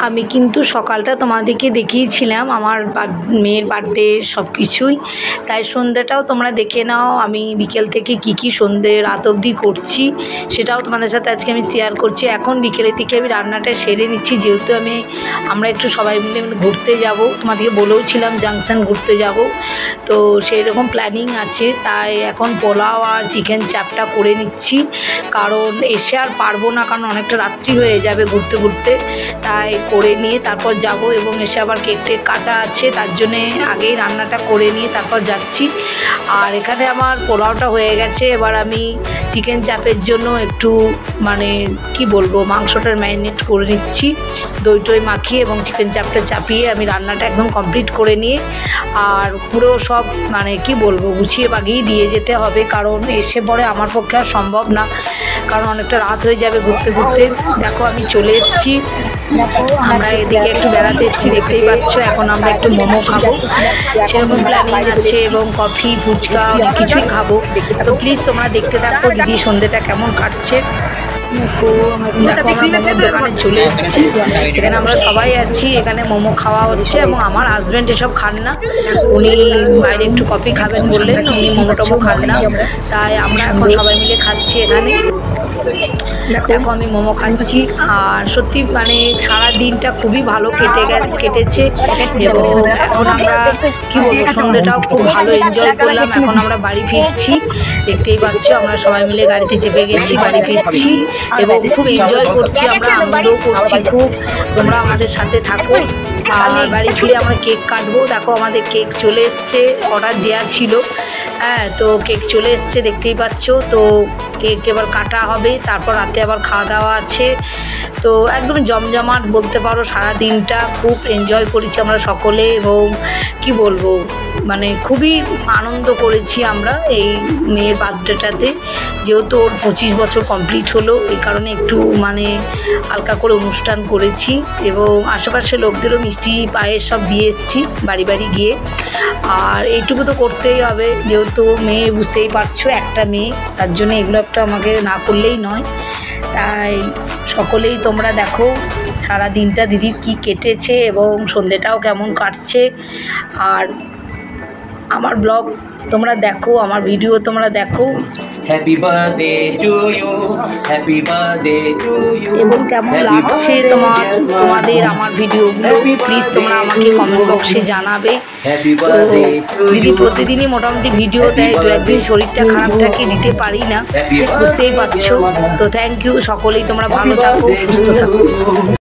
আমি কিন্তু সকালটা তোমাদেরকে দেখিয়েছিলাম আমার মেয়ের বার্থডে সব কিছুই, তাই সন্ধ্যাটাও তোমরা দেখে নাও। আমি বিকেল থেকে কি সন্ধ্যে রাত অবধি করছি সেটাও তোমাদের সাথে আজকে আমি শেয়ার করছি। এখন বিকেলের দিকে আমি রান্নাটা সেরে নিচ্ছি, যেহেতু আমরা একটু সবাই মিলে ঘুরতে যাব, তোমাদেরকে বলেওছিলাম জাংশন ঘুরতে যাব, তো সেই রকম প্ল্যানিং আছে। তাই এখন পোলাও আর চিকেন চাপটা করে নিচ্ছি, কারণ এসে আর পারবো না, কারণ অনেকটা রাত্রি হয়ে যাবে ঘুরতে ঘুরতে। তাই করে নিয়ে তারপর যাব, এবং এসে আবার কেক টেক কাটা আছে, তার জন্যে আগেই রান্নাটা করে নিয়ে তারপর যাচ্ছি। আর এখানে আমার পোলাওটা হয়ে গেছে, এবার আমি চিকেন চাপের জন্য একটু কি বলবো মাংসটার ম্যারিনেট করে নিচ্ছি, দই টই মাখিয়ে এবং চিকেন চাপটা চাপিয়ে আমি রান্নাটা একদম কমপ্লিট করে নিয়ে আর পুরো সব কি বলবো গুছিয়ে বাগিয়ে দিয়ে যেতে হবে, কারণ এসে পরে আমার পক্ষে আর সম্ভব না, কারণ অনেকটা রাত হয়ে যাবে ঘুরতে ঘুরতে। দেখো আমি চলে এসেছি, আমরা এদিকে একটু বেড়াতে এসেছি, দেখতেই পাচ্ছ। এখন আমরা একটু মোমো খাবো সেরকম প্ল্যানিং আছে, এবং কফি ফুচকা অনেক কিছুই খাবো। তো প্লিজ তোমরা দেখতে থাকো দিদি সন্ধ্যেটা কেমন কাটছে। দেখো আমরা মোমোর দোকানে চলে এসেছি, এখানে আমরা সবাই আছি, এখানে মোমো খাওয়া হচ্ছে, এবং আমার হাজব্যান্ড এসব খান না, উনি বাইরে একটু কফি খাবেন বললেন, উনি মোমো টোমো খান না, তাই আমরা এখন সবাই মিলে খাচ্ছি এখানে। দেখো আমি মোমো খাচ্ছি, আর সত্যি সারা দিনটা খুবই ভালো কেটেছে, এবং এখন আমরা কি বলবো সন্ধ্যেটাও খুব ভালো এনজয় করলাম। এখন আমরা বাড়ি ফিরছি, দেখতেই পাচ্ছ আমরা সবাই মিলে গাড়িতে চেপে গেছি, বাড়ি ফিরছি এবং খুব এনজয় করছি, আমরা আনন্দও করছি খুব। তোমরা আমাদের সাথে থাকো। আর বাড়ি ফিরে আমরা কেক কাটবো। দেখো আমাদের কেক চলে এসছে, অর্ডার দেওয়া ছিল, হ্যাঁ, তো কেক চলে এসছে দেখতেই পাচ্ছ। তো কেক এবার কাটা হবে, তারপর রাতে আবার খাওয়া দাওয়া আছে। তো একদম জমজমাট বলতে পারো, সারা দিনটা খুব এনজয় করেছি আমরা সকলে, এবং কি বলবো খুবই আনন্দ করেছি আমরা এই মেয়ের বার্থডেটাতে, যেহেতু ওর 25 বছর কমপ্লিট হলো, এই কারণে একটু হালকা করে অনুষ্ঠান করেছি, এবং আশেপাশের লোকদেরও মিষ্টি পায়েস সব দিয়ে এসেছি বাড়ি বাড়ি গিয়ে। আর এইটুকু তো করতেই হবে, যেহেতু মেয়ে, বুঝতেই পারছো একটা মেয়ে, তার জন্য এগুলো একটা আমাকে না করলেই নয়। তাই সকলেই তোমরা দেখো সারা দিনটা দিদির কি কেটেছে, এবং সন্ধ্যেটাও কেমন কাটছে। আর আমার ব্লগ তোমরা দেখো, আমার ভিডিও তোমরা দেখো। Happy birthday to you, happy birthday to you. এবং কেমন লাগছে তোমাদের আমার ভিডিওগুলো প্লিজ তোমরা আমাকে কমেন্ট বক্সে জানাবে। দিদি প্রতিদিনই মোটামুটি ভিডিও দেয়, দু একদিন শরীরটা খারাপ থাকে দিতে পারি না, বুঝতেই পারছো। তো থ্যাংক ইউ, সকলেই তোমরা ভালো থাকো, সুস্থ থাকো।